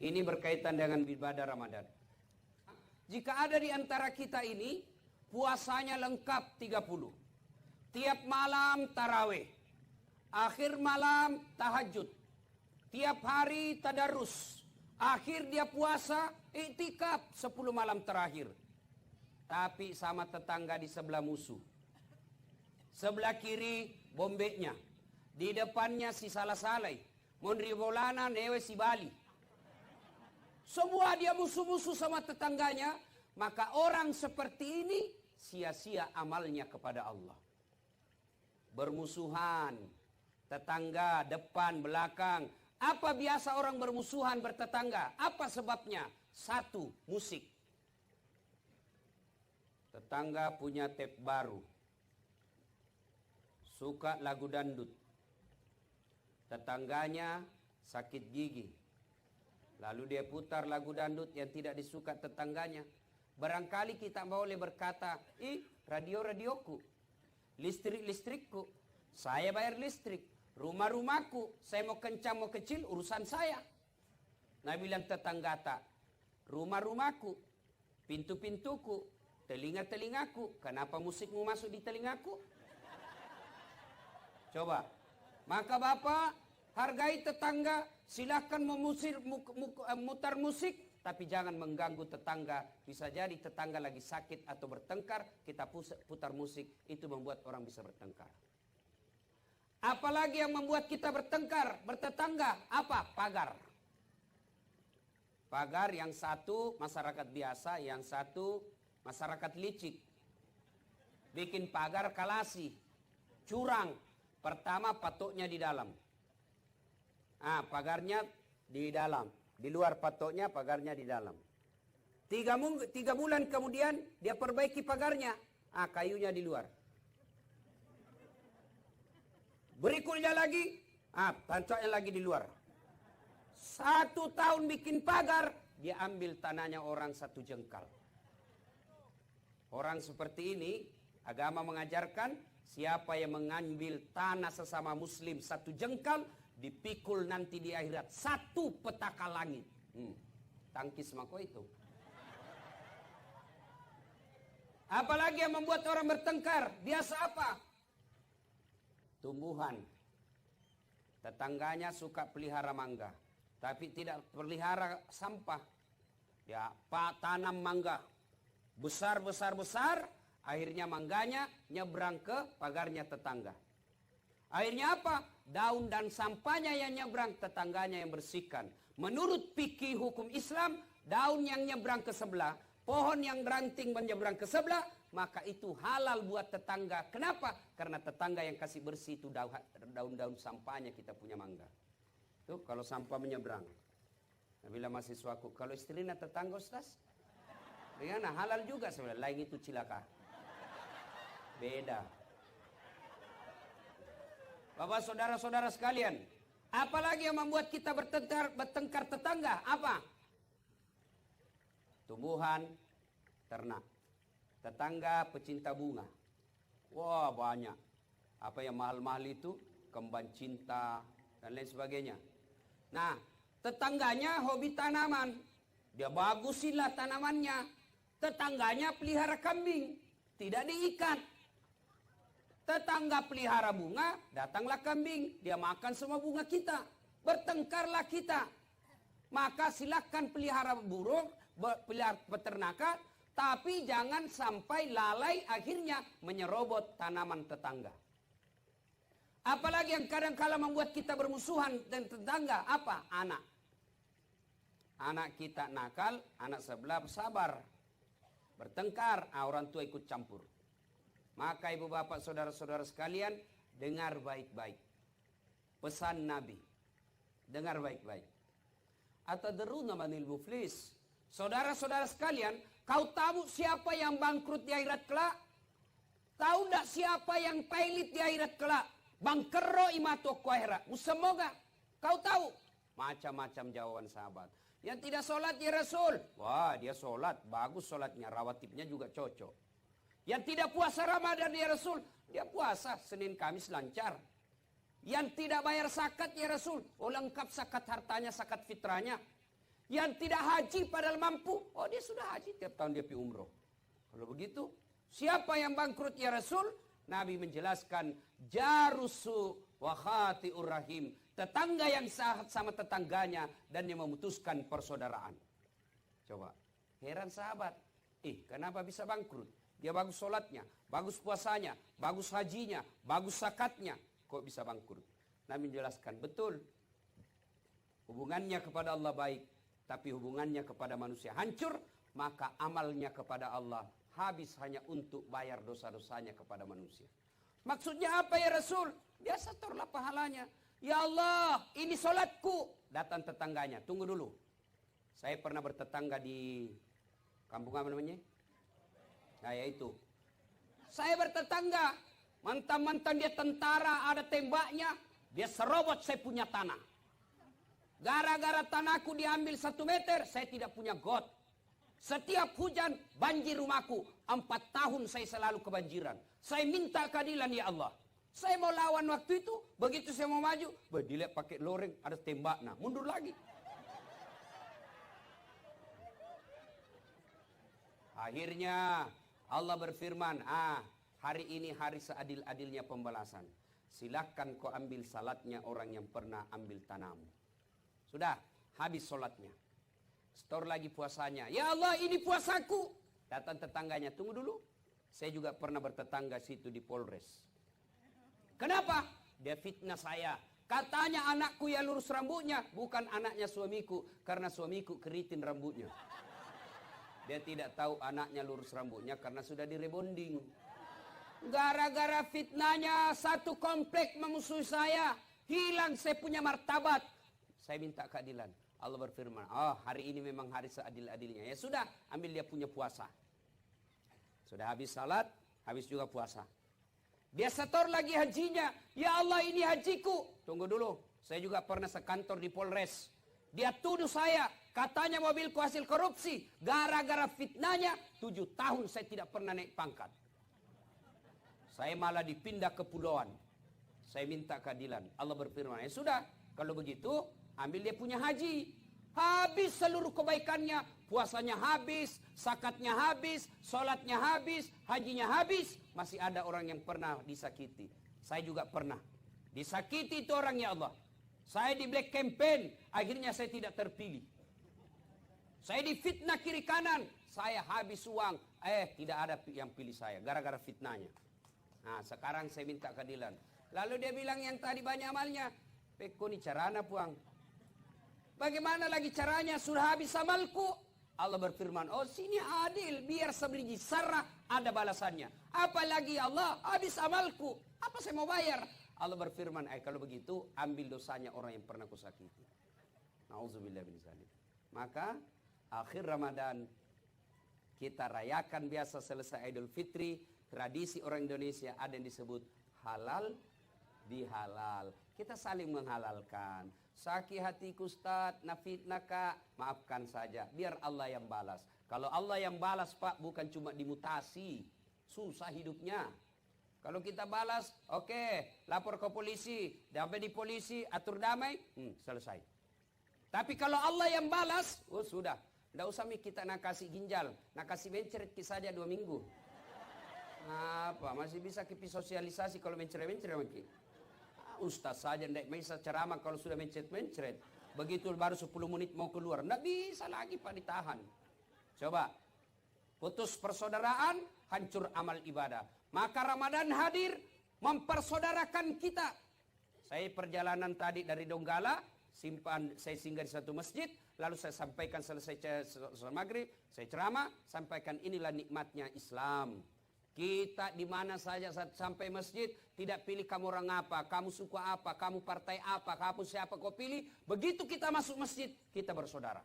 Ini berkaitan dengan ibadah Ramadan. Jika ada di antara kita ini puasanya lengkap 30. Tiap malam tarawih. Akhir malam tahajud. Tiap hari tadarus. Akhir dia puasa iktikaf 10 malam terakhir. Tapi sama tetangga di sebelah musuh. Sebelah kiri bombeknya. Di depannya si salah-salai. Monrivolana newe si Bali. Semua dia musuh-musuh sama tetangganya. Maka orang seperti ini sia-sia amalnya kepada Allah. Bermusuhan. Tetangga, depan, belakang. Apa biasa orang bermusuhan bertetangga? Apa sebabnya? Satu, musik. Tetangga punya tape baru. Suka lagu dangdut. Tetangganya sakit gigi. Lalu dia putar lagu dangdut yang tidak disuka tetangganya. Barangkali kita boleh berkata, radio-radioku, listrik-listrikku, saya bayar listrik, rumah-rumahku, saya mau kencang mau kecil urusan saya. Nah bilang tetangga tak, rumah-rumahku, pintu-pintuku, telinga-telingaku, kenapa musikmu masuk di telingaku? Coba, maka Bapak hargai tetangga, silahkan mutar musik, tapi jangan mengganggu tetangga. Bisa jadi tetangga lagi sakit atau bertengkar, kita putar musik, itu membuat orang bisa bertengkar. Apalagi yang membuat kita bertengkar, bertetangga, apa? Pagar. Pagar yang satu masyarakat biasa, yang satu masyarakat licik. Bikin pagar kalasi, curang. Pertama patoknya di dalam. Pagarnya di dalam. Di luar patoknya, pagarnya di dalam. 3 bulan kemudian dia perbaiki pagarnya. Kayunya di luar. Berikutnya lagi, pancoknya lagi di luar. 1 tahun bikin pagar, dia ambil tanahnya orang 1 jengkal. Orang seperti ini, agama mengajarkan siapa yang mengambil tanah sesama muslim 1 jengkal, dipikul nanti di akhirat 1 petaka langit. Tangkis mako itu. Apalagi yang membuat orang bertengkar? Biasa apa? Tumbuhan. Tetangganya suka pelihara mangga, tapi tidak pelihara sampah. Dia tanam mangga besar, akhirnya mangganya nyebrang ke pagarnya tetangga. Akhirnya apa? Daun dan sampahnya yang nyebrang, tetangganya yang bersihkan. Menurut fikih hukum Islam, daun yang nyebrang ke sebelah, pohon yang ranting menyeberang ke sebelah, maka itu halal buat tetangga. Kenapa? Karena tetangga yang kasih bersih itu daun-daun sampahnya kita punya mangga. Tuh kalau sampah menyeberang. Nah, bila mahasiswaku, kalau istrinya tetangga Ustaz, bagaimana? Halal juga sebenarnya. Lain itu cilaka. Beda. Bapak saudara-saudara sekalian, apalagi yang membuat kita bertengkar tetangga? Apa? Tumbuhan, ternak. Tetangga pecinta bunga. Wah banyak. Apa yang mahal-mahal itu? Kembang cinta dan lain sebagainya. Nah, tetangganya hobi tanaman. Dia bagusilah tanamannya. Tetangganya pelihara kambing. Tidak diikat. Tetangga pelihara bunga, datanglah kambing. Dia makan semua bunga kita. Bertengkarlah kita. Maka silakan pelihara burung, pelihara peternakan. Tapi jangan sampai lalai akhirnya menyerobot tanaman tetangga. Apalagi yang kadang-kala membuat kita bermusuhan dengan tetangga. Apa? Anak. Anak kita nakal, anak sebelah sabar. Bertengkar, orang tua ikut campur. Maka ibu bapak saudara-saudara sekalian, dengar baik-baik pesan Nabi. Dengar baik-baik. Atadruna manil muflis. Saudara-saudara sekalian, kau tahu siapa yang bangkrut di akhirat kelak? Tahu tidak siapa yang pailit di akhirat kelak? Bangkero imato ku akhirat. Semoga kau tahu. Macam-macam jawaban sahabat. Yang tidak sholat ya Rasul. Wah dia sholat, bagus sholatnya, rawatibnya juga cocok. Yang tidak puasa Ramadan ya Rasul, dia puasa Senin Kamis lancar. Yang tidak bayar zakat ya Rasul, lengkap zakat hartanya, zakat fitrahnya. Yang tidak haji padahal mampu, oh dia sudah haji tiap tahun dia pergi umroh. Kalau begitu, siapa yang bangkrut ya Rasul? Nabi menjelaskan, jarusu wa khati'ur rahim. Tetangga yang sahat sama tetangganya dan yang memutuskan persaudaraan. Coba, heran sahabat. Kenapa bisa bangkrut? Dia bagus sholatnya, bagus puasanya, bagus hajinya, bagus zakatnya. Kok bisa bangkrut? Nabi menjelaskan, betul. Hubungannya kepada Allah baik, tapi hubungannya kepada manusia hancur, maka amalnya kepada Allah habis hanya untuk bayar dosa-dosanya kepada manusia. Maksudnya apa ya Rasul? Dia setorlah pahalanya. Ya Allah, ini sholatku. Datang tetangganya, tunggu dulu. Saya pernah bertetangga di kampung apa namanya? Nah yaitu. Saya bertetangga, mantan-mantan dia tentara, ada tembaknya, dia serobot saya punya tanah. Gara-gara tanahku diambil 1 meter, saya tidak punya got. Setiap hujan, banjir rumahku. 4 tahun saya selalu kebanjiran. Saya minta keadilan ya Allah. Saya mau lawan waktu itu, begitu saya mau maju, dilihat pakai loreng, ada tembak, nah mundur lagi. Akhirnya Allah berfirman, hari ini hari seadil-adilnya pembalasan. Silakan kau ambil salatnya orang yang pernah ambil tanahmu. Sudah, habis sholatnya. Setor lagi puasanya. Ya Allah, ini puasaku. Datang tetangganya, tunggu dulu. Saya juga pernah bertetangga situ di Polres. Kenapa? Dia fitnah saya. Katanya anakku yang lurus rambutnya, bukan anaknya suamiku. Karena suamiku keritin rambutnya. Dia tidak tahu anaknya lurus rambutnya karena sudah direbonding. Gara-gara fitnahnya satu komplek memusuhi saya. Hilang saya punya martabat. Saya minta keadilan. Allah berfirman, hari ini memang hari seadil-adilnya. Ya sudah, ambil dia punya puasa. Sudah habis salat, habis juga puasa. Dia setor lagi hajinya. Ya Allah, ini hajiku. Tunggu dulu, saya juga pernah sekantor di Polres. Dia tuduh saya, katanya mobilku hasil korupsi. Gara-gara fitnahnya, 7 tahun saya tidak pernah naik pangkat. Saya malah dipindah ke pulauan. Saya minta keadilan. Allah berfirman, ya sudah, kalau begitu, ambil dia punya haji. Habis seluruh kebaikannya, puasanya habis, zakatnya habis, sholatnya habis, hajinya habis. Masih ada orang yang pernah disakiti. Saya juga pernah. Disakiti itu orang ya Allah. Saya di black campaign, akhirnya saya tidak terpilih. Saya difitnah kiri kanan, saya habis uang. Tidak ada yang pilih saya, gara-gara fitnahnya. Nah, sekarang saya minta keadilan. Lalu dia bilang yang tadi banyak amalnya. Peko ni carana puang. Bagaimana lagi caranya? Sudah habis amalku. Allah berfirman, sini adil. Biar sebeliji sarah ada balasannya. Apalagi Allah, habis amalku. Apa saya mau bayar? Allah berfirman, kalau begitu ambil dosanya orang yang pernah kusakiti. Nauzubillah min zalik. Maka akhir Ramadan kita rayakan biasa selesai Idul Fitri. Tradisi orang Indonesia ada yang disebut halal dihalal. Kita saling menghalalkan. Sakit hatiku Ustaz, nafitnaka, maafkan saja. Biar Allah yang balas. Kalau Allah yang balas Pak, bukan cuma dimutasi. Susah hidupnya. Kalau kita balas, oke, lapor ke polisi. Sampai di polisi, atur damai, selesai. Tapi kalau Allah yang balas, sudah. Tidak usah kita nak kasih ginjal. Nak kasih mencret saja 2 minggu. Apa, masih bisa kipi sosialisasi kalau mencret-mencret lagi. Ustaz saja tidak bisa ceramah kalau sudah mencret-mencret. Begitu baru 10 menit mau keluar. Tidak bisa lagi Pak ditahan. Coba. Putus persaudaraan, hancur amal ibadah. Maka Ramadan hadir mempersaudarakan kita. Saya perjalanan tadi dari Donggala, saya singgah di satu masjid, lalu saya sampaikan selesai maghrib, saya ceramah, sampaikan inilah nikmatnya Islam. Kita di mana saja sampai masjid, tidak pilih kamu orang apa, kamu suku apa, kamu partai apa, kamu siapa kau pilih. Begitu kita masuk masjid, kita bersaudara.